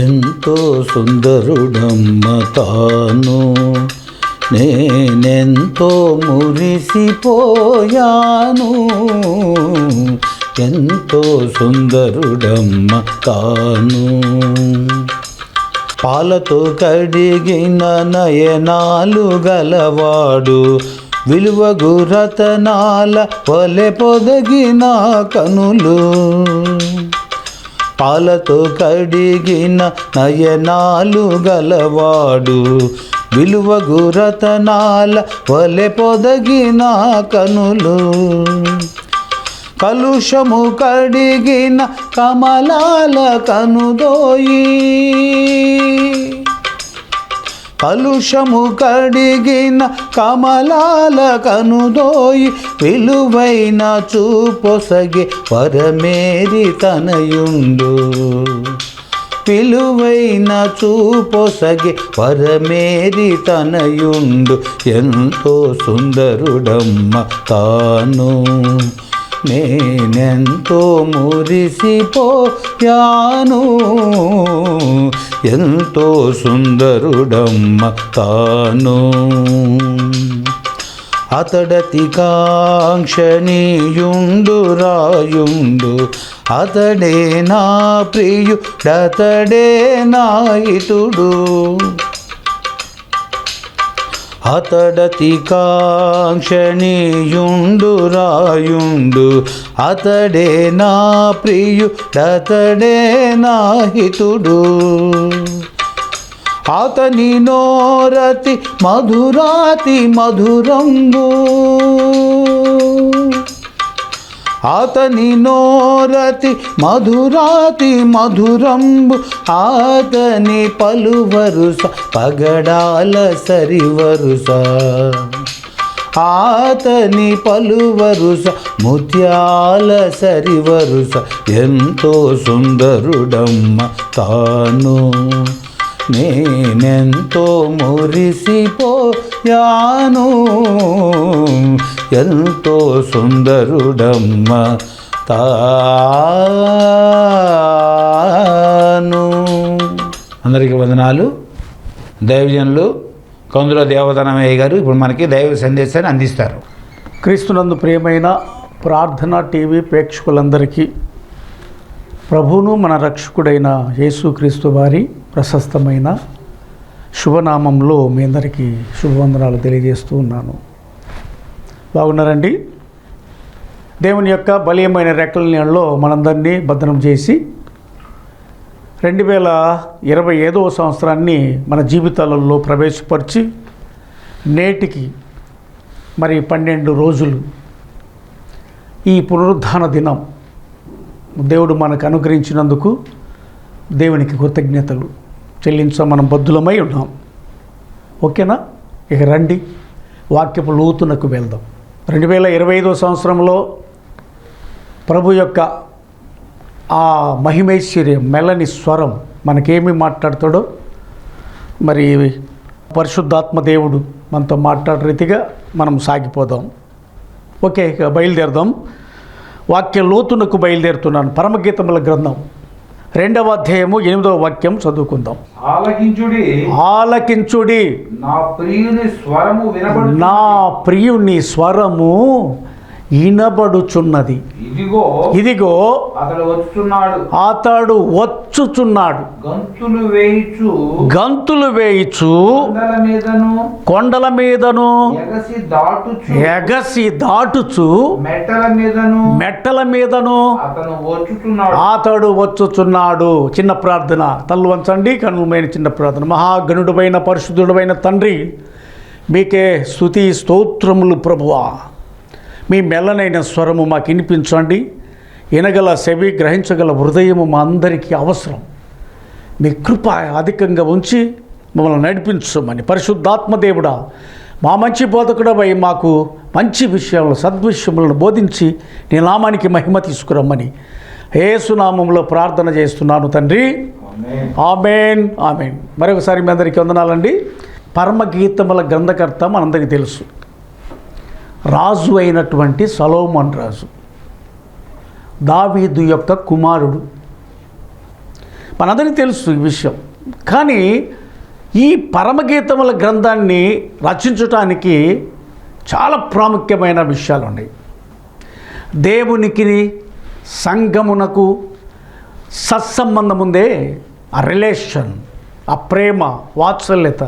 ఎంతో సుందరుడమ్మ తాను, నేనెంతో మురిసిపోయాను. ఎంతో సుందరుడమ్మ తాను, పాలతో కడిగిన నయనాలు గలవాడు, విలువగు రతనాల వలె పొదగిన కనులు. పాలతో కడిగిన నయనాలు గలవాడు, విలువగు రతనాల వలె పొదగిన కనులు. కలుషము కడిగిన కమలాల కనుదోయి, కలుషము కడిగిన కమలాల కనుదోయి, విలువైన చూపొసగి పరమేరి తనయుండు. విలువైన చూపొసగి పరమేరి తనయుండు. ఎంతో సుందరుడమ్మ తాను, నేనెంతో మురిసిపోయాను. ఎంతో సుందరుడమ్మ తాను, అతడతి కాంక్షణీయుండు రాయుండు. అతడే నా ప్రియుడతడే నా హితుడు. అతడతి కాంక్షణీయుండు రాయుండు. అతడే నా ప్రియుడతడే నా హితుడు. అతని నోరతి మధురాతి మధురంబు. అతని నోరతి మధురాతి మధురంబు. అతని పలువరుస పగడాల సరివరుస. అతని పలువరుస ముత్యాల సరివరుస. ఎంతో సుందరుడమ్మ తాను, నేనెంతో మురిసిపోయాను. ఎంతో సుందరుడమ్మ తాను. అందరికీ వందనాలు. దైవజనులు కందుల దేవధనమయ్య గారు ఇప్పుడు మనకి దైవ సందేశాన్ని అందిస్తారు. క్రీస్తునందు ప్రియమైన ప్రార్థన టీవీ ప్రేక్షకులందరికీ ప్రభువును మన రక్షకుడైన యేసుక్రీస్తు వారి ప్రశస్తమైన శుభనామంలో మీ అందరికీ శుభవందనాలు తెలియజేస్తూ ఉన్నాను. బాగున్నారండి? దేవుని యొక్క బలీయమైన రెక్కల నీళ్ళలో మనందరినీ భద్రం చేసి 2025వ సంవత్సరాన్ని మన జీవితాలలో ప్రవేశపరిచి నేటికి మరి 12 రోజులు ఈ పునరుద్ధాన దినం దేవుడు మనకు అనుగ్రహించినందుకు దేవునికి కృతజ్ఞతలు చెల్లించ మనం బద్దులమై ఉన్నాం. ఓకేనా? ఇక రండి వాక్యపు లోతునకు వెళ్దాం. 2025వ సంవత్సరంలో ప్రభు యొక్క ఆ మహిమైశ్వర్యం మెల్లని స్వరం మనకేమి మాట్లాడతాడో మరి పరిశుద్ధాత్మ దేవుడు మనతో మాట్లాడే రీతిగా మనం సాగిపోదాం. ఓకే, ఇక బయలుదేరదాం. వాక్య లోతునకు బయలుదేరుతున్నాను. పరమగీతముల గ్రంథం 2వ అధ్యాయము 8వ వాక్యం చదువుకుందాం. ఆలకించుడి, ఆలకించుడి, నా ప్రియుని స్వరము వినబడు, నా ప్రియుని స్వరము వినబడుచున్నది. ఇదిగో ఇదిగో అతడు వచ్చుచున్నాడు, అతడు వచ్చుచున్నాడు. గంతులు వేయిచు, గంతులు వేయిచు, కొండల మీదను ఎగసి దాటుచు, మెట్టల మీదను అతడు వచ్చుచున్నాడు. చిన్న ప్రార్థన. తల్లు వంచండి, కన్నుల మీద చిన్న ప్రార్థన. మహాగణుడైన పరిశుద్ధుడైన తండ్రి, మీకే స్తుతి స్తోత్రములు ప్రభువా. మీ మెల్లనైన స్వరము మాకు వినిపించండి. వినగల చెవి, గ్రహించగల హృదయము మా అందరికీ అవసరం. మీ కృప అధికంగా ఉంచి మమ్మల్ని నడిపించమని పరిశుద్ధాత్మదేవుడా, మా మంచి బోధకుడవై మాకు మంచి విషయాలను సద్విషయములను బోధించి నీ నామానికి మహిమ తీసుకురమ్మని యేసు నామములో ప్రార్థన చేస్తున్నాను తండ్రి. ఆమేన్, ఆమేన్. మరొకసారి మీ అందరికీ వందనాలండి. పరమగీతముల గ్రంథకర్త మనందరికీ తెలుసు, రాజు అయినటువంటి సొలొమోను రాజు, దావీదు యొక్క కుమారుడు. మనందరికీ తెలుసు ఈ విషయం. కానీ ఈ పరమగీతముల గ్రంథాన్ని రచించటానికి చాలా ప్రాముఖ్యమైన విషయాలు ఉన్నాయి. దేవునికి సంఘమునకు సత్సంబంధం ఉందే, ఆ రిలేషన్, ఆ ప్రేమ, వాత్సల్యత,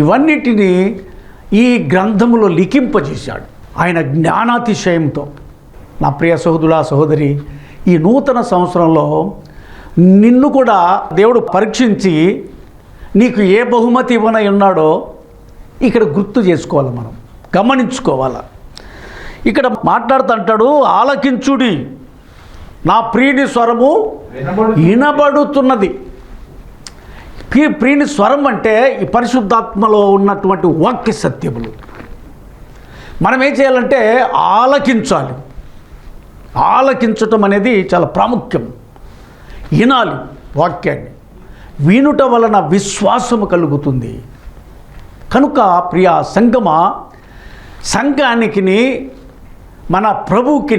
ఇవన్నిటినీ ఈ గ్రంథములో లిఖింపజేశాడు ఆయన జ్ఞానాతిశయంతో. నా ప్రియ సహోదరుడా, సహోదరి, ఈ నూతన సంవత్సరంలో నిన్ను కూడా దేవుడు పరీక్షించి నీకు ఏ బహుమతి ఇవ్వనై ఉన్నాడో ఇక్కడ గుర్తు చేసుకోవాలి, మనం గమనించుకోవాలి. ఇక్కడ మాట్లాడుతుంటాడు, ఆలకించుడి, నా ప్రియుని స్వరము వినబడుతున్నది. ప్రియుని స్వరం అంటే ఈ పరిశుద్ధాత్మలో ఉన్నటువంటి వాక్య సత్యములు. మనం ఏం చేయాలంటే ఆలకించాలి. ఆలకించటం అనేది చాలా ప్రాముఖ్యం. వినాలి వాక్యాన్ని. వినుట వలన విశ్వాసము కలుగుతుంది. కనుక ప్రియ సంగమా, సంఘానికి మన ప్రభువుకి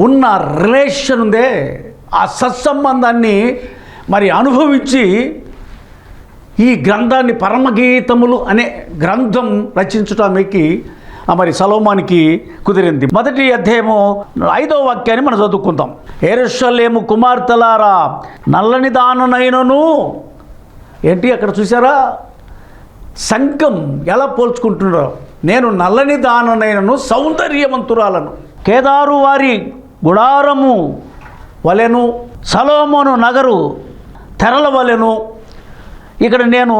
ఉన్న రిలేషన్ ఉందే, ఆ సత్సంబంధాన్ని మరి అనుభవించి ఈ గ్రంథాన్ని, పరమగీతములు అనే గ్రంథం రచించడానికి మరి సొలొమోనుకి కుదిరింది. మొదటి అధ్యాయము 5వ వాక్యాన్ని మనం చదువుకుందాం. యెరూషలేము కుమార్తెలారా, నల్లని దాననైనను, ఏంటి అక్కడ చూసారా, సంఘం ఎలా పోల్చుకుంటున్నారో, నేను నల్లని దాననైనను సౌందర్యవంతురాలను, కేదారు వారి గుడారము వలెను, సొలొమోను నగరు తెరల వలెను, ఇక్కడ నేను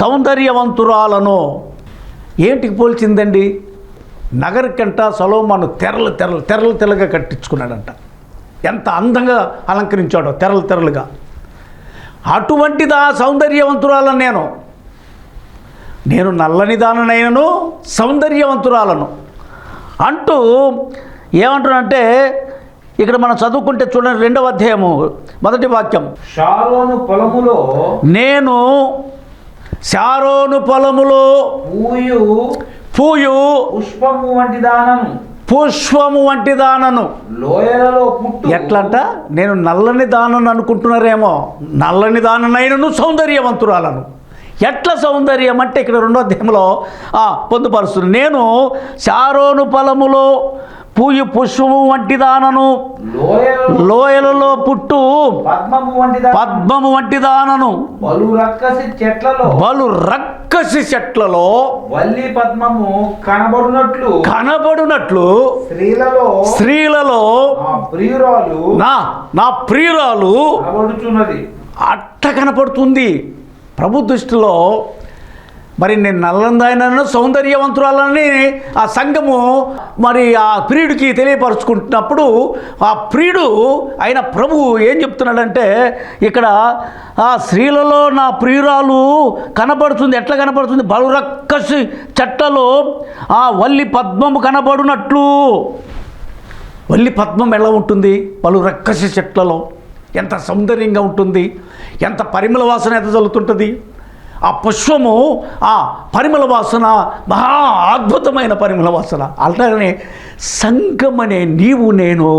సౌందర్యవంతురాలను. ఏంటికి పోల్చిందండి? నగర్ కంట సొలొమోను తెరలుగా కట్టించుకున్నాడంట. ఎంత అందంగా అలంకరించాడో, తెరలుగా. అటువంటిదా సౌందర్యవంతురాలను నేను నల్లని దాననైనను సౌందర్యవంతురాలను అంటూ ఏమంటున్నాడంటే, ఇక్కడ మనం చదువుకుంటే చూడండి, 2వ అధ్యాయము 1వ వాక్యం. షారోను పొలములో నేను శారోను పొలములో పూయు పుష్పము వంటి దానను లోయలలో పుట్టు. ఎట్లంట? నేను నల్లని దానను అనుకుంటున్నారేమో, నల్లని దాననైనను సౌందర్యవంతురాలను. ఎట్లా సౌందర్యం అంటే ఇక్కడ 2వ అధ్యాయంలో పొందుపరుస్తుంది. నేను శారోను పొలములో పూయు పుష్పము వంటి దానను, లోయలలో పుట్టు పద్మము వంటి దానను, బలు రక్కసి చెట్లలో వల్లి పద్మము కనబడునట్లు స్త్రీలలో నా ప్రియురాలు కనబడుచున్నది. అట్ట కనపడుతుంది ప్రభు దృష్టిలో. మరి నేను నల్లందాయనను సౌందర్యవంతురాలని ఆ సంఘము మరి ఆ ప్రియుడికి తెలియపరుచుకుంటున్నప్పుడు, ఆ ప్రియుడు అయిన ప్రభువు ఏం చెప్తున్నాడంటే, ఇక్కడ ఆ స్త్రీలలో నా ప్రియురాలు కనబడుతుంది. ఎట్లా కనబడుతుంది? బలురక్కసి చెట్లలో ఆ వల్లి పద్మము కనబడునట్లు. వల్లి పద్మం ఎలా ఉంటుంది? బలురక్కసి చెట్లలో ఎంత సౌందర్యంగా ఉంటుంది, ఎంత పరిమళ వాసన ఎదజల్లుతుంటుంది. ఆ పుష్పము, ఆ పరిమళ వాసన మహా అద్భుతమైన పరిమళ వాసన. అలానే సంఘం అనే నీవు నేను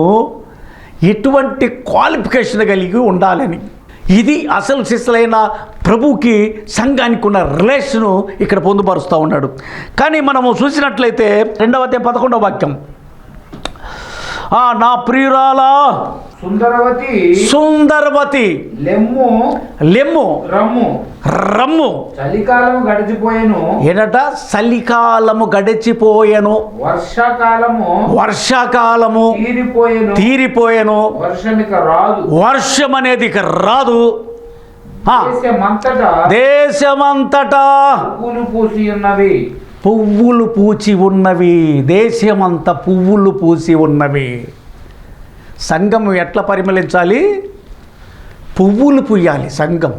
ఎటువంటి క్వాలిఫికేషన్ కలిగి ఉండాలని, ఇది అసలు శిష్యులైన ప్రభువుకి సంఘానికి ఉన్న రిలేషను ఇక్కడ పొందుపరుస్తూ ఉన్నాడు. కానీ మనము చూసినట్లయితే 2వ అధ్యాయం 11వ వాక్యం, నా ప్రియురాలా సుందరవతి లెమ్ము రమ్ము చలికాలము గడిచిపోయెను. ఏనట? చలికాలము గడిచిపోయెను, వర్షాకాలము తీరిపోయెను, వర్షం అనేది ఇక రాదు. దేశమంతటా పువ్వులు పూచి ఉన్నవి. దేశమంతా పువ్వులు పూసి ఉన్నవి. సంఘం ఎట్లా పరిమళించాలి? పువ్వులు పూయాలి. సంఘం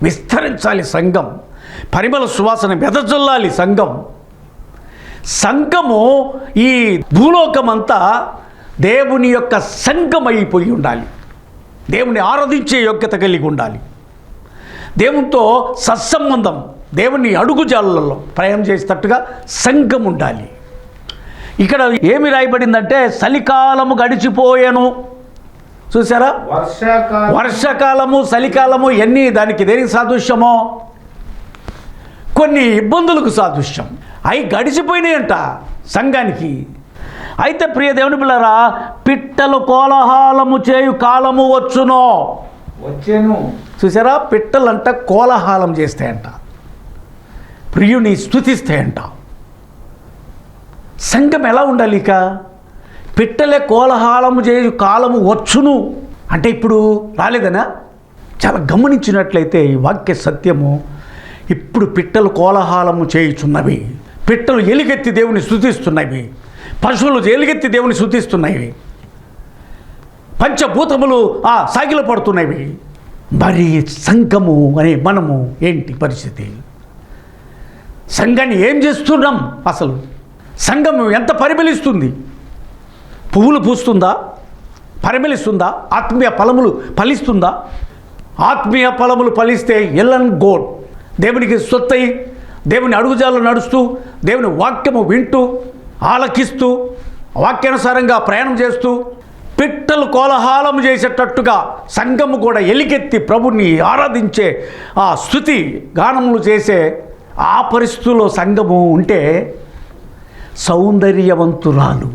విస్తరించాలి. సంఘం పరిమళ సువాసన వెదజల్లాలి. సంఘము ఈ భూలోకమంతా దేవుని యొక్క సంఘమైపోయి ఉండాలి. దేవుని ఆరాధించే యోగ్యత కలిగి ఉండాలి. దేవునితో సత్సంబంధం, దేవుని అడుగుజాడలలో ప్రయాణం చేసేటట్టుగా సంఘం ఉండాలి. ఇక్కడ ఏమి రాయబడిందంటే, చలికాలము గడిచిపోయెను, చూసారా? వర్షాకాలము, చలికాలము ఎన్ని దానికి దేనికి సాదృశ్యమో? కొన్ని ఇబ్బందులకు సాదృశ్యం. అవి గడిచిపోయినాయంట సంఘానికి. అయితే ప్రియ దేవుని పిల్లరా, పిట్టలు కోలాహలము చేయు కాలము వచ్చును. చూసారా? పిట్టలంట కోలాహలం చేస్తాయంట, ప్రియుని స్తుతిస్తాయంట. సంఘం ఎలా ఉండాలి? ఇక పిట్టలే కోలాహలము చేయు కాలము వచ్చును అంటే ఇప్పుడు రాలేదనా? చాలా గమనించినట్లయితే ఈ వాక్య సత్యము, ఇప్పుడు పిట్టలు కోలాహలము చేయుచున్నవి, పిట్టలు ఎలుగెత్తి దేవుని స్తుతిస్తున్నవి, పశువులు ఎలుగెత్తి దేవుని స్తుతిస్తున్నవి, పంచభూతములు సాగిల పడుతున్నవి. మరి సంఘము అనే మనము ఏంటి పరిస్థితి? సంఘాన్ని ఏం చేస్తున్నాం? అసలు సంఘము ఎంత పరిమళిస్తుంది? పువ్వులు పూస్తుందా? పరిమళిస్తుందా? ఆత్మీయ ఫలములు ఫలిస్తుందా? ఆత్మీయ ఫలములు ఫలిస్తే ఎల్లన్ గోడ్ దేవునికి సొత్తై, దేవుని అడుగుజాలు నడుస్తూ, దేవుని వాక్యము వింటూ, ఆలకిస్తూ, వాక్యానుసారంగా ప్రయాణం చేస్తూ, పిట్టలు కోలాహలం చేసేటట్టుగా సంఘము కూడా ఎలికెత్తి ప్రభుని ఆరాధించే ఆ స్తుతి గానములు చేసే ఆ పరిస్థితుల్లో సంఘము ఉంటే సౌందర్యవంతురాలు.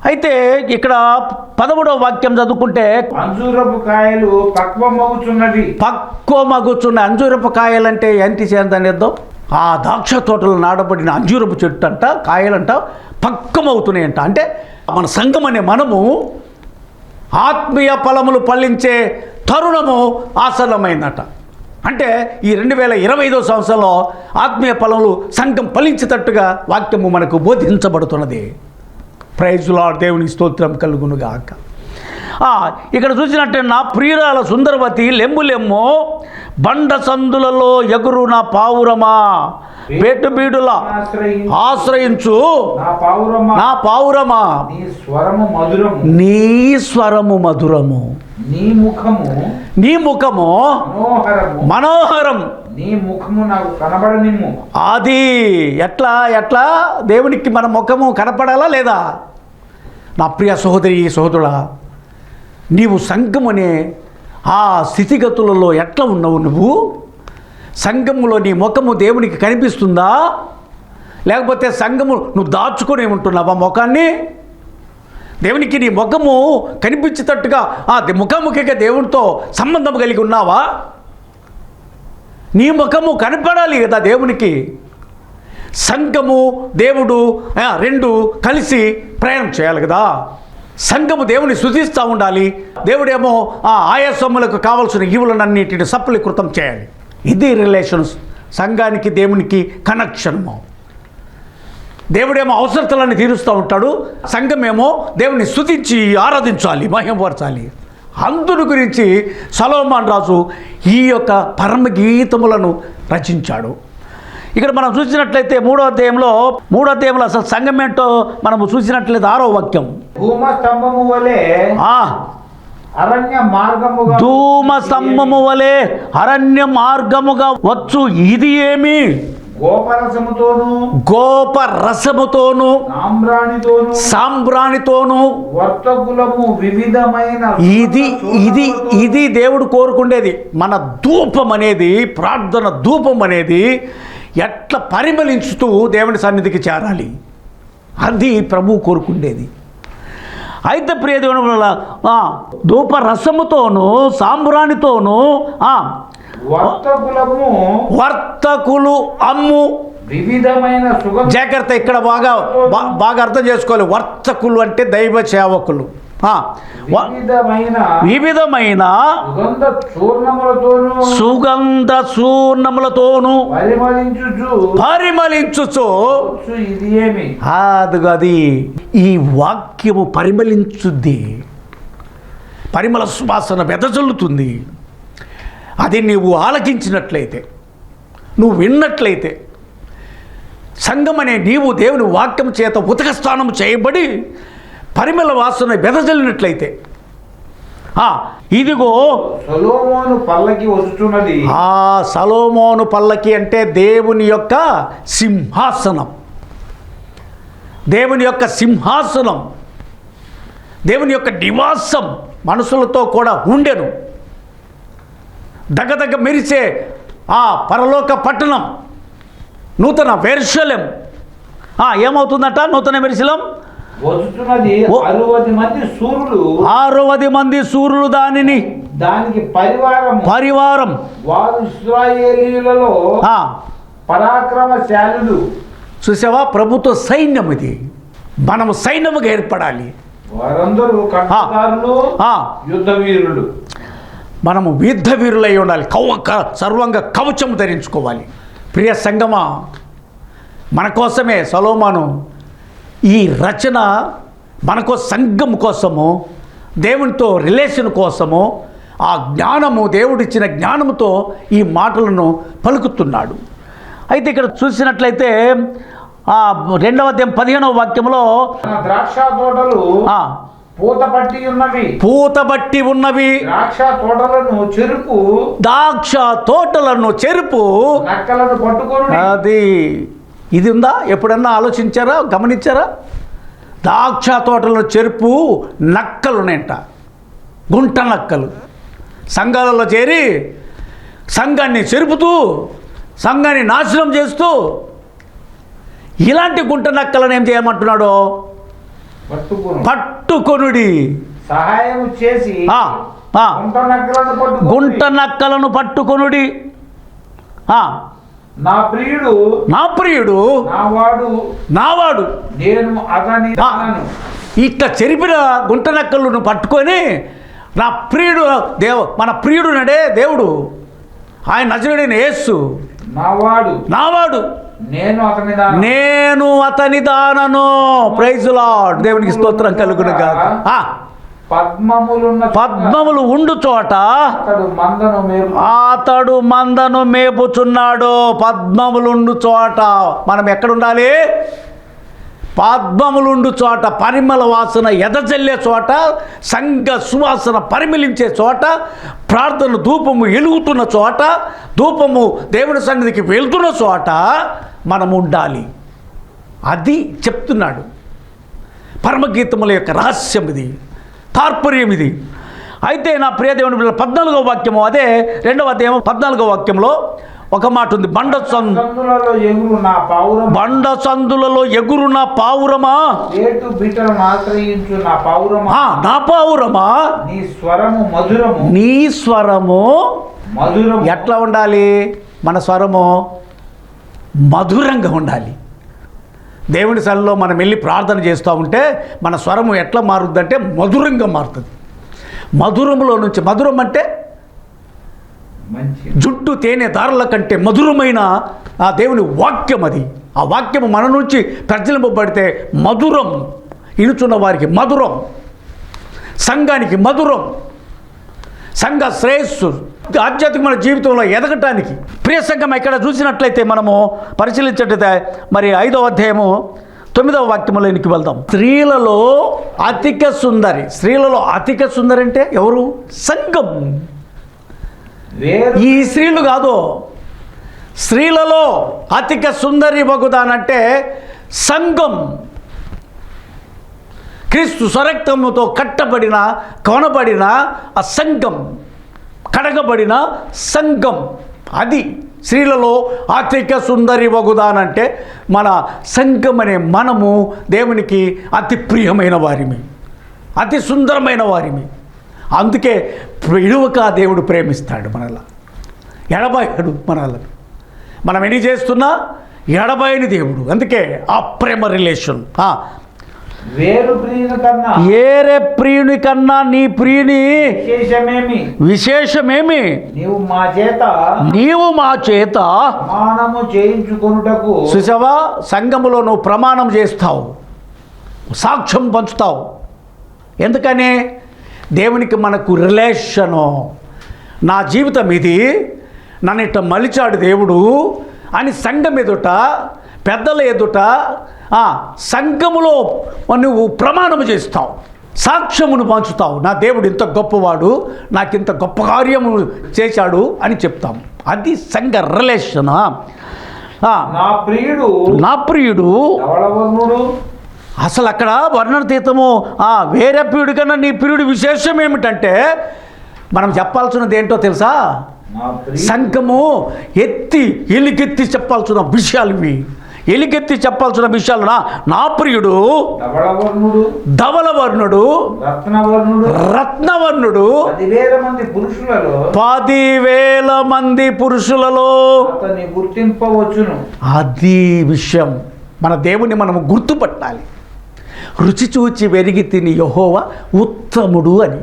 అయితే ఇక్కడ 13వ వాక్యం చదువుకుంటే, అంజూరపు కాయలు పక్వమగుచున్నవి. పక్వమగుచున్న అంజూరపు కాయలంటే ఏంటి చేద్దాం? ఆ ద్రాక్ష తోటలో నాటబడిన అంజూరపు చెట్టు అంట, కాయలంట పక్వమవుతున్నాయంట. అంటే మన సంఘం అనే మనము ఆత్మీయ ఫలములు ఫలించే తరుణము ఆసన్నమైందట. అంటే ఈ 2025వ సంవత్సరంలో ఆత్మీయ ఫలములు సంఘం ఫలించేటట్టుగా వాక్యము మనకు బోధించబడుతున్నది. ప్రైజ్ లార్డ్, దేవునికి స్తోత్రం కలుగునుగాక. ఇక్కడ చూసినట్టే, నా ప్రియురాల సుందరవతి లెమ్ము బండ సందులలో ఎగురు నా పావురమా, పేటుబీడుల ఆశ్రయించు నా పావురమా, నీ స్వరము మధురము, నీ ముఖము మనోహరం, నీ ముఖము నాకు కనబడనిమ్ము. అది ఎట్లా దేవునికి మన ముఖము కనపడాలా లేదా? నా ప్రియ సహోదరి సహోదరుడా, నీవు సంఘమనే ఆ స్థితిగతులలో ఎట్లా ఉన్నావు? నువ్వు సంఘములో నీ ముఖము దేవునికి కనిపిస్తుందా? లేకపోతే సంఘము నువ్వు దాచుకొని ఉంటున్నావా ముఖాన్ని? దేవునికి నీ ముఖము కనిపించేటట్టుగా ముఖాముఖిగా దేవునితో సంబంధం కలిగి ఉన్నావా? నీ ముఖము కనపడాలి కదా దేవునికి. సంఘము దేవుడు రెండు కలిసి ప్రయాణం చేయాలి కదా. సంఘము దేవుని స్తుతిస్తూ ఉండాలి, దేవుడేమో ఆయా సొమ్ములకు కావలసిన ఈవులనన్నిటిని సఫలీకృతం చేయాలి. ఇది రిలేషన్స్, సంఘానికి దేవునికి కనెక్షను. దేవుడేమో అవసరతలన్నీ తీరుస్తూ ఉంటాడు, సంఘమేమో దేవుని స్తుతించి ఆరాధించాలి, మహిమపరచాలి. అందుని గురించి సొలొమోను రాజు ఈ యొక్క పరమగీతములను రచించాడు. ఇక్కడ మనం చూసినట్లయితే 3వ అధ్యాయంలో అసలు సంఘం ఏంటో మనము చూసినట్లయితే 6వ వాక్యం, ధూమస్తంభము వలె అరణ్య మార్గముగా వచ్చు ఇది ఏమి? గోపరసముతోను సాంబ్రాణితోను వర్తకులము వివిధమైన ఇది దేవుడు కోరుకుండేది. మన ధూపం అనేది, ప్రార్థన ధూపం అనేది ఎట్లా పరిమళించుతూ దేవుని సన్నిధికి చేరాలి, అది ప్రభువు కోరుకుండేది. అయితే ప్రియ దేవుని వల్ల ధూప రసముతోను సాంబ్రాణితోను వర్తకులు అమ్ము వివిధమైన జాగ్రత్త, ఇక్కడ బాగా అర్థం చేసుకోవాలి. వర్తకులు అంటే దైవ సేవకులు. వివిధమైన సుగంధ చూర్ణములతోను పరిమళించుచు, అది ఈ వాక్యము పరిమళించుద్ది, పరిమళ సువాసన వెదజల్లుతుంది. అది నీవు ఆలకించినట్లయితే, నువ్వు విన్నట్లయితే, సంఘం అనే నీవు దేవుని వాక్యం చేత ఉతక స్నానం చేయబడి పరిమళ వాసన వెదజల్లినట్లయితే, ఇదిగో సొలొమోను పల్లకి వస్తున్నది. సొలొమోను పల్లకి అంటే దేవుని యొక్క సింహాసనం, దేవుని యొక్క సింహాసనం, దేవుని యొక్క నివాసం మనుషులతో కూడా ఉండెను. దగ్గ మెరిసే ఆ పరలోక పట్టణం నూతన యెరూషలేము ఏమవుతుందట? నూతన యెరూషలేము వచ్చుచున్నది 60 మంది సూర్యులు, 60 మంది సూర్యులు దానికి పరివారం వారు ఇశ్రాయేలీయులలో పరాక్రమశాలులు. చూసావా, ప్రభుత్వ సైన్యం ఇది. మనము సైన్యముగా ఏర్పడాలి. వారందరూ ఖడ్గదారులు, యుద్ధ వీరులు. మనము యుద్ధ వీరులై ఉండాలి. సర్వంగా కవచం ధరించుకోవాలి. ప్రియ సంగమా, మన కోసమే సొలొమోను ఈ రచన మనకో సంఘం కోసము, దేవునితో రిలేషన్ కోసము, ఆ జ్ఞానము, దేవుడిచ్చిన జ్ఞానముతో ఈ మాటలను పలుకుతున్నాడు. అయితే ఇక్కడ చూసినట్లయితే 2వ అధ్యాయం 15వ వాక్యంలో ద్రాక్ష తోటలు పూతబట్టి ఉన్నవి, ద్రాక్ష తోటలను చెరుపు నక్కలను పట్టుకొని. అది ఇది ఉందా? ఎప్పుడన్నా ఆలోచించారా, గమనించారా? ద్రాక్ష తోటలను చెరుపు నక్కలు ఉన్నాయంట, గుంట నక్కలు. సంఘాలలో చేరి సంఘాన్ని చెరుపుతూ, సంఘాన్ని నాశనం చేస్తూ, ఇలాంటి గుంట నక్కలను ఏం చేయమంటున్నాడు? పట్టుకొనుడి, సహాయం చేసి గుంట నక్కలను పట్టుకొనుడి. నా ప్రియుడు నావాడు, నేను అతని ఇట్లా చెరిపిన గుంట నక్కలను పట్టుకొని, నా ప్రియుడు మన ప్రియుడు నడే దేవుడు, ఆయన నజరేయుడైన యేసు నావాడు, నేను అతని దానను. ప్రైజ్ లార్డ్, దేవునికి స్తోత్రం కలుగును గాక. పద్మములు ఉండు చోట అతడు మందను మేపుచున్నాడు. పద్మములుండు చోట మనం ఎక్కడ ఉండాలి? పద్మములుండు చోట, పరిమళ వాసన ఎదజల్లే చోట, సంఘ సువాసన పరిమళించే చోట, ప్రార్థన ధూపము ఎలుగుతున్న చోట, ధూపము దేవుని సన్నిధికి వెళ్తున్న చోట మనం ఉండాలి. అది చెప్తున్నాడు. పరమగీతముల యొక్క రహస్యం ఇది, తాత్పర్యం ఇది. అయితే నా ప్రియ దేవుని బిడ్డలారా, 14వ వాక్యము, అదే 2వ అధ్యాయం 14వ వాక్యంలో ఒక మాట ఉంది. బండ సందులలో ఎగురు నా పావురమా, నా పావురమా, నీ స్వరము ఎట్లా ఉండాలి? మన స్వరము మధురంగా ఉండాలి. దేవుని సన్నిధిలో మనం వెళ్ళి ప్రార్థన చేస్తూ ఉంటే మన స్వరము ఎట్లా మారుద్దంటే మధురంగా మారుతుంది. మధురములో నుంచి, మధురం అంటే జుట్టు తేనె దారుల కంటే మధురమైన ఆ దేవుని వాక్యం అది. ఆ వాక్యము మన నుంచి ప్రజలింపబడితే మధురం, ఇనుచున్న వారికి మధురం, సంఘానికి మధురం, సంఘ శ్రేయస్సు, ఆధ్యాత్మిక జీవితంలో ఎదగటానికి. ప్రియ సంఘం, ఇక్కడ చూసినట్లయితే మనము పరిశీలించట్లయితే మరి 5వ అధ్యాయము 9వ వాక్యములోనికి వెళ్దాం. స్త్రీలలో అధిక సుందరి, స్త్రీలలో అధిక సుందరి అంటే ఎవరు? సంఘం. ఈ స్త్రీలు కాదు, స్త్రీలలో అధిక సుందరి వగుదానంటే సంఘం. క్రీస్తు స్వరక్తముతో కట్టబడిన, కొనబడిన ఆ సంఘం, కడగబడిన సంఘం. అది స్త్రీలలో అధిక సుందరి వగుదానంటే మన సంఘం అనే మనము దేవునికి అతి ప్రియమైన వారిమి, అతి సుందరమైన వారిమి. అందుకే విడువక దేవుడు ప్రేమిస్తాడు మనలా, ఎడబాయడు మనల్ని. మనం ఎన్ని చేస్తున్నా ఎడబాయని దేవుడు. అందుకే ఆ ప్రేమ రిలేషన్. ఏరే ప్రియుని కన్నా నీ ప్రియుని విశేషమేమి? నీవు మా చేత ప్రమాణము చేయించుకొనుటకు. చూసావా, సంఘములో నువ్వు ప్రమాణం చేస్తావు, సాక్ష్యం పంచుతావు. ఎందుకని? దేవునికి మనకు రిలేషను. నా జీవితం ఇది, నన్ను ఇట్ట మలిచాడు దేవుడు అని సంఘం ఎదుట, పెద్దల ఎదుట, సంఘములో నువ్వు ప్రమాణము చేస్తావు, సాక్ష్యమును పంచుతావు. నా దేవుడు ఇంత గొప్పవాడు, నాకు ఇంత గొప్ప కార్యము చేశాడు అని చెప్తాం. అది సంఘ రిలేషన్. నా ప్రియుడు అసలు అక్కడ వర్ణనాతీతము వేరే ప్రియుడి కన్నా నీ ప్రియుడి విశేషం ఏమిటంటే మనం చెప్పాల్సినది ఏంటో తెలుసా? నా ప్రియుడు సంఘము ఎత్తి ఎలుగెత్తి చెప్పాల్సిన విషయాలు ఇవి. ఎలుగెత్తి చెప్పాల్సిన విషయాలు నా ప్రియుడు ధవళవర్ణుడు, ధవళవర్ణుడు, రత్నవర్ణుడు, రత్నవర్ణుడు, 10,000 మంది పురుషులలో 10,000 మంది పురుషులలో అతన్ని గుర్తింపవచ్చును. అది విషయం. మన దేవుని మనము గుర్తుపట్టాలి. రుచి చూచి వెరిగి తిని యెహోవా ఉత్తముడు అని.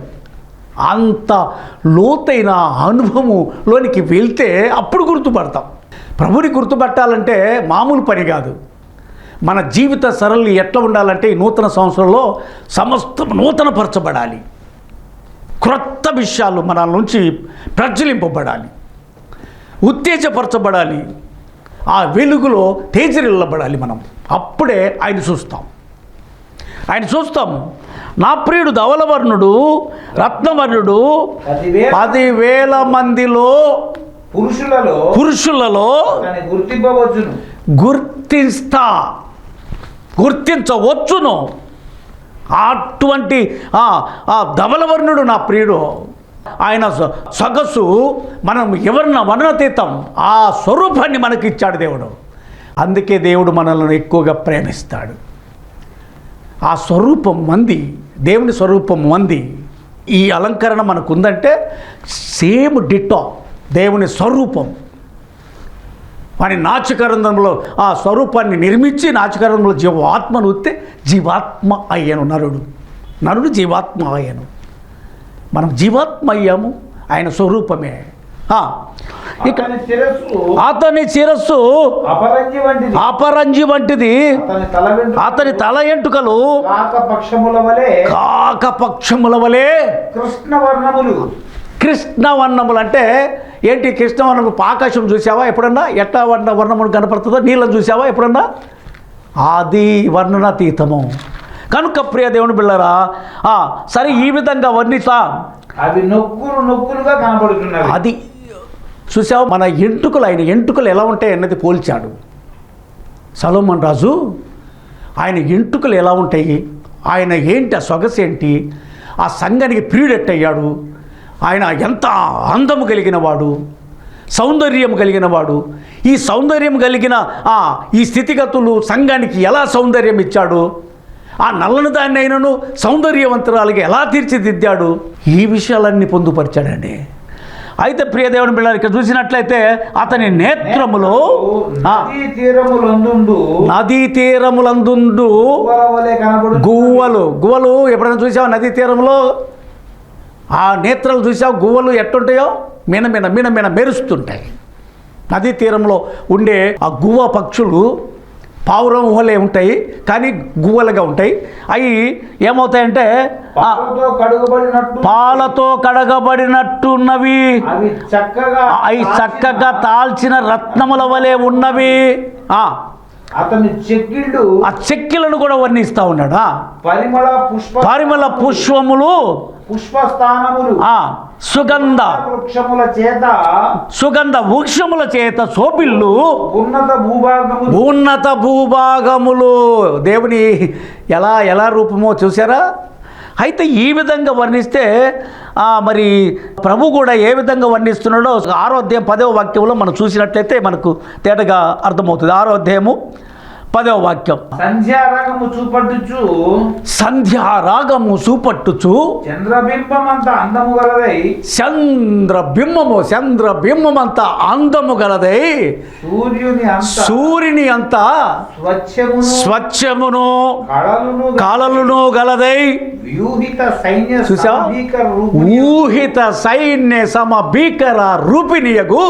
అంత లోతైన అనుభవంలోనికి వెళ్తే అప్పుడు గుర్తుపడతాం. ప్రభుని గుర్తుపట్టాలంటే మామూలు పని కాదు. మన జీవిత సరళి ఎట్లా ఉండాలంటే ఈ నూతన సంవత్సరంలో సమస్తం నూతనపరచబడాలి. క్రొత్త విషయాలు మన నుంచి ప్రజ్వలింపబడాలి, ఉత్తేజపరచబడాలి. ఆ వెలుగులో తేజరిల్లబడాలి మనం. అప్పుడే ఆయన చూస్తాం. నా ప్రియుడు ధవళవర్ణుడు, రత్నవర్ణుడు, 10,000 మందిలో పురుషులలో అతన్ని గుర్తింపవచ్చును. గుర్తించవచ్చును. అటువంటి ధవళవర్ణుడు నా ప్రియుడు. ఆయన సొగసు మనం ఎవరిన వర్ణతీతం. ఆ స్వరూపాన్ని మనకి ఇచ్చాడు దేవుడు. అందుకే దేవుడు మనల్ని ఎక్కువగా ప్రేమిస్తాడు. ఆ స్వరూపం మంది, దేవుని స్వరూపం మంది. ఈ అలంకరణ మనకు ఉందంటే సేమ్ డిట్టో దేవుని స్వరూపం. వాని నాచకరంధంలో ఆ స్వరూపాన్ని నిర్మించి నాచకరంధంలో జీవాత్మను ఉత్తే జీవాత్మ అయ్యాను. నరుడు జీవాత్మ అయ్యాను. మనం జీవాత్మ అయ్యాము. ఆయన స్వరూపమే. అతని శిరస్సు అపరంజి వంటిది. అతని తల ఎంటుకలు కాకపక్షముల వలె కృష్ణవర్ణములు. అంటే ఏంటి కృష్ణవర్ణము? ఆకాశం చూసావా ఎప్పుడన్నా? ఎట్లా వర్ణములు కనపడుతుందో నీళ్ళని చూసావా ఎప్పుడన్నా? అది వర్ణనాతీతము. కనుక ప్రియ దేవుని బిళ్ళరా, సరే ఈ విధంగా వర్ణిస్తా. అవి నొక్కులుగా కనబడుతున్నాయి. అది చూసావు, మన ఎంటుకలు, ఆయన ఎంటుకలు ఎలా ఉంటాయి అన్నది పోల్చాడు సొలొమోను రాజు. ఆయన ఎంటుకలు ఎలా ఉంటాయి, ఆయన ఏంటి, ఆ సొగసు ఏంటి, ఆ సంఘానికి ప్రియుడెట్టయ్యాడు, ఆయన ఎంత అందము కలిగిన వాడు, సౌందర్యం కలిగిన వాడు. ఈ సౌందర్యం కలిగిన ఈ స్థితిగతులు సంఘానికి ఎలా సౌందర్యం ఇచ్చాడు, ఆ నల్లని దాన్ని అయినను సౌందర్యవంతురాలుగా ఎలా తీర్చిదిద్దాడు, ఈ విషయాలన్నీ పొందుపరిచాడండి. అయితే ప్రియదేవుని బిడ్డలు ఇక్కడ చూసినట్లయితే అతని నేత్రములో నదీ తీరములందుండు గువ్వలు ఎప్పుడైనా చూసావు నదీ తీరంలో? ఆ నేత్రాలు చూసావు, గువ్వలు ఎట్టుంటాయో మిన మెరుస్తుంటాయి. నదీ తీరంలో ఉండే ఆ గువ్వ పక్షులు పావురం వలె ఉంటాయి, కానీ గువ్వలుగా ఉంటాయి. అవి ఏమవుతాయంటే పాలతో కడగబడినట్టున్నవి, అవి చక్కగా తాల్చిన రత్నముల వలె ఉన్నవి. అతని చెక్కిళ్ళు, ఆ చెక్కిలను కూడా వర్ణిస్తా ఉన్నాడు. పరిమళ పుష్పములు, పుష్పస్థానములు, సుగంధ వృక్షముల చేత శోభిల్లు, ఉన్నత భూభాగములు. దేవుని ఎలా రూపమో చూసారా? అయితే ఈ విధంగా వర్ణిస్తే మరి ప్రభు కూడా ఏ విధంగా వర్ణిస్తున్నాడో 6వ అధ్యాయం 10వ వాక్యంలో మనం చూసినట్లయితే మనకు తేటగా అర్థమవుతుంది. 6వ అధ్యాయము 10వ వాక్యం. సంధ్యారాగము చూపట్టుచు చంద్రబింబమంత అందము గలదై సూర్యుని అంత స్వచ్ఛమును కళలును గలదై ఊహిత సైన్య సమభీకర రూపిణియగు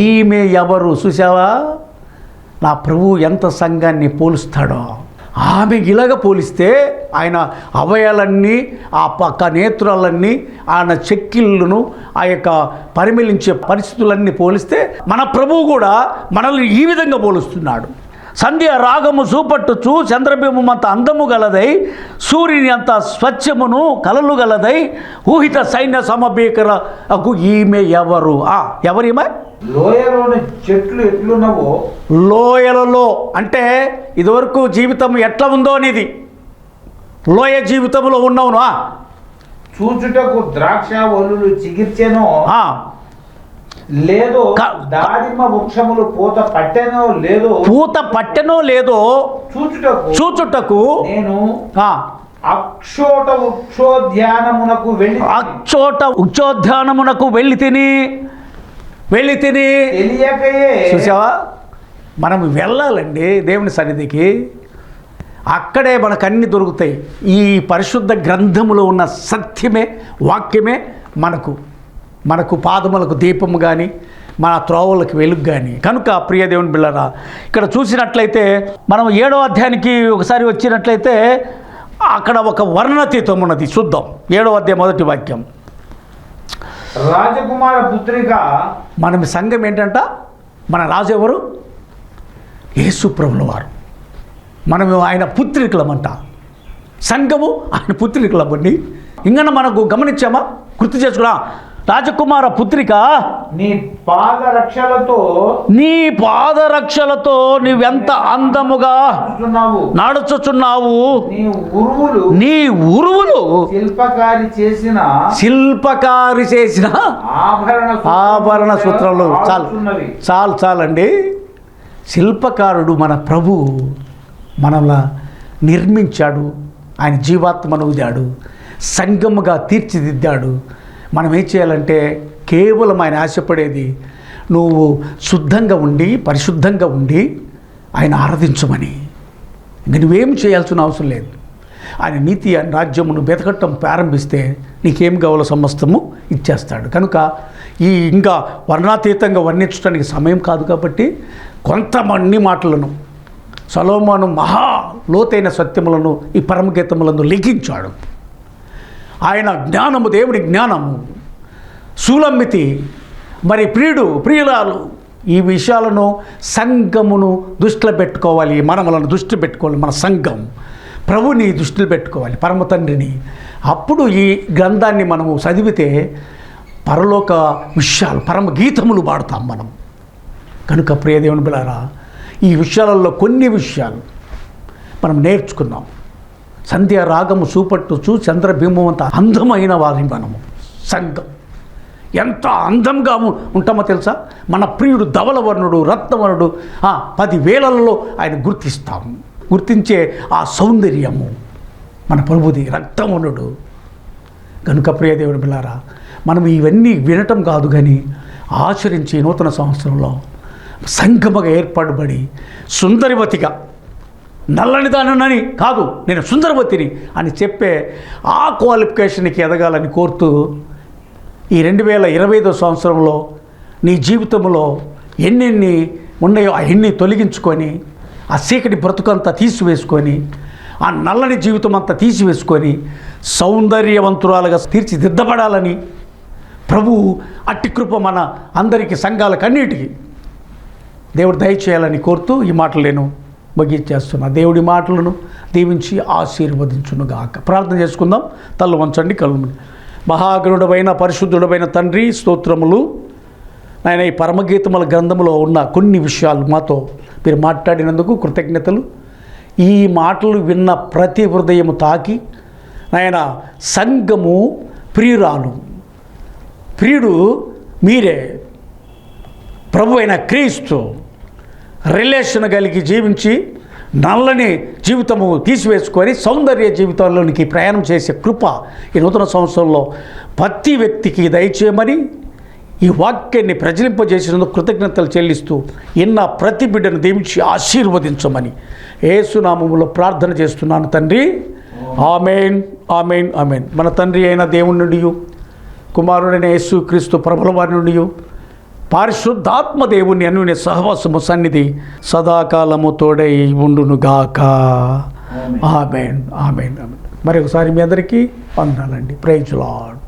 ఈమె ఎవరు? చూసావా, నా ప్రభువు ఎంత సంఘాన్ని పోలుస్తాడో. ఆమె ఇలాగ పోలిస్తే ఆయన అవయాలన్నీ, ఆ పక్క నేత్రాలన్నీ, ఆయన చెక్కిళ్ళను, ఆ యొక్క పరిమళించే పరిస్థితులన్నీ పోలిస్తే మన ప్రభువు కూడా మనల్ని ఈ విధంగా పోలుస్తున్నాడు. సంధ్య రాగము చూపట్టుచు చంద్రబింబం అంత అందము గలదై సూర్యుని అంత స్వచ్ఛమును కలలు గలదై ఊహిత సైన్య సమభీకరకు ఈమె ఎవరు? ఎవరిమే? లోయలోని చెట్లు ఎట్లున్నావో, లోయలలో అంటే ఇదివరకు జీవితం ఎట్లా ఉందో అనేది, లోయ జీవితంలో ఉన్నావునా, చూచుటకు ద్రాక్ష వల్లులు చిగిర్చెనో ఆ, లేదో, దాడిమ్మ వృక్షములు పూత పట్టెనో లేదో, పూత పట్టెనో లేదో చూచుటకు నేను ఆ, అక్షోట వృక్షోద్యానమునకు వెళ్ళి తిని తెలియకయే. చూసావా, మనం వెళ్ళాలండి దేవుని సన్నిధికి, అక్కడే మనకు అన్ని దొరుకుతాయి. ఈ పరిశుద్ధ గ్రంథములో ఉన్న సత్యమే, వాక్యమే మనకు పాదములకు దీపము కానీ మన త్రోవలకు వెలుగు కానీ. కనుక ప్రియ దేవుని బిళ్ళరా, ఇక్కడ చూసినట్లయితే మనం 7వ అధ్యాయానికి ఒకసారి వచ్చినట్లయితే అక్కడ ఒక వర్ణతీతం ఉన్నది. చూద్దాం 7వ అధ్యాయం 1వ వాక్యం. రాజకుమార పుత్రిక. మన సంఘం ఏంటంట, మన రాజు ఎవరు? యేసు ప్రభుల వారు. మనము ఆయన పుత్రికలమంట. సంఘము ఆయన పుత్రికలమండి. ఇంకా మనకు గమనించామా, గుర్తు చేసుకున్నా, రాజకుమార పుత్రిక నీ పాదరక్షలతో నీవెంత అందముగా నడుచుచున్నావు. నీ ఉరువులు శిల్పకారి చేసిన ఆభరణ సూత్రాలు. చాలండి. శిల్పకారుడు మన ప్రభు మనలా నిర్మించాడు. ఆయన జీవాత్మను ఊదాడు, సంగముగా తీర్చిదిద్దాడు. మనం ఏం చేయాలంటే కేవలం ఆయన ఆశపడేది నువ్వు శుద్ధంగా ఉండి పరిశుద్ధంగా ఉండి ఆయన ఆరాధించమని. ఇంక నువ్వేం చేయాల్సిన అవసరం లేదు. ఆయన నీతి, ఆయన రాజ్యమును వెతకటం ప్రారంభిస్తే నీకేం కావాలో సమస్తము ఇచ్చేస్తాడు. కనుక ఈ ఇంకా వర్ణాతీతంగా వర్ణించడానికి సమయం కాదు కాబట్టి కొంతమంది మాటలను సొలొమోను మహా లోతైన సత్యములను ఈ పరమగీతములను లిఖించాడు. ఆయన జ్ఞానము, దేవుని జ్ఞానము, సూలమ్మితి, మరి ప్రియురాలు, ఈ విషయాలను సంఘమును దృష్టిలో పెట్టుకోవాలి. మనములను దృష్టి పెట్టుకోవాలి. మన సంఘం ప్రభుని దృష్టిలో పెట్టుకోవాలి, పరమ తండ్రిని. అప్పుడు ఈ గ్రంథాన్ని మనము చదివితే పరలోక విషయాలు, పరమ గీతములు పాడుతాం మనం. కనుక ప్రియ దేవుని బిడ్డలారా, ఈ విషయాలలో కొన్ని విషయాలు మనం నేర్చుకున్నాం. సంధ్య రాగము చూపట్టుచు చంద్రబింబం అంత అందమైన వారిని మనము. సంఘం ఎంత అందంగా ఉంటామో తెలుసా? మన ప్రియుడు ధవలవర్ణుడు, రత్నవర్ణుడు, 10,000లలో ఆయన గుర్తించే ఆ సౌందర్యము మన ప్రభుది, రక్తవర్ణుడు. కనుక ప్రియ దేవుని బిడ్డలారా, మనం ఇవన్నీ వినటం కాదు కానీ ఆచరించి నూతన సంవత్సరంలో సంగమగా ఏర్పాటుబడి సుందరివతిగా, నల్లని దానని కాదు, నేను సుందరవతిని అని చెప్పే ఆ క్వాలిఫికేషన్కి ఎదగాలని కోరుతూ ఈ 2025వ సంవత్సరంలో నీ జీవితంలో ఎన్నెన్ని ఉన్నాయో అవన్నీ తొలగించుకొని ఆ చీకటి బ్రతుకంతా తీసివేసుకొని ఆ నల్లని జీవితం అంతా తీసివేసుకొని సౌందర్యవంతురాలుగా తీర్చిదిద్దబడాలని ప్రభు అట్టి కృప మన అందరికీ, సంఘాలకన్నిటికీ దేవుడు దయచేయాలని కోరుతూ ఈ మాటలు నేను ముగించేస్తున్నా. దేవుడి మాటలను దీవించి ఆశీర్వదించునుగాక. ప్రార్థన చేసుకుందాం. తల్లు వంచండి, కళ్ళు. మహాగణుడమైన పరిశుద్ధుడమైన తండ్రి, స్తోత్రములు నాయన. ఈ పరమగీతముల గ్రంథంలో ఉన్న కొన్ని విషయాలు మాతో మీరు మాట్లాడినందుకు కృతజ్ఞతలు. ఈ మాటలు విన్న ప్రతి హృదయము తాకి నాయన, సంఘము ప్రియుడు మీరే, ప్రభు అయిన క్రీస్తు రిలేషన్ కలిగి జీవించి నల్లని జీవితము తీసివేసుకొని సౌందర్య జీవితంలోనికి ప్రయాణం చేసే కృప ఈ నూతన సంవత్సరంలో ప్రతి వ్యక్తికి దయచేయమని, ఈ వాక్యాన్ని ప్రజలింపజేసినందుకు కృతజ్ఞతలు చెల్లిస్తూ ఇన్న ప్రతి బిడ్డను దీవించి ఆశీర్వదించమని యేసునామములో ప్రార్థన చేస్తున్నాను తండ్రి. ఆమేన్, ఆమేన్, ఆమేన్. మన తండ్రి అయిన దేవుని నుండి, కుమారుడైన యేసు క్రీస్తు ప్రభుల వారి నుండి, పరిశుద్ధాత్మ దేవుని అన్యోన్య సహవాసము సన్నిధి సదాకాలము తోడై ఉండునుగాక. ఆమేన్, ఆమేన్, ఆమేన్. మరి ఒకసారి మీ అందరికీ వందనాలండి. Praise lord.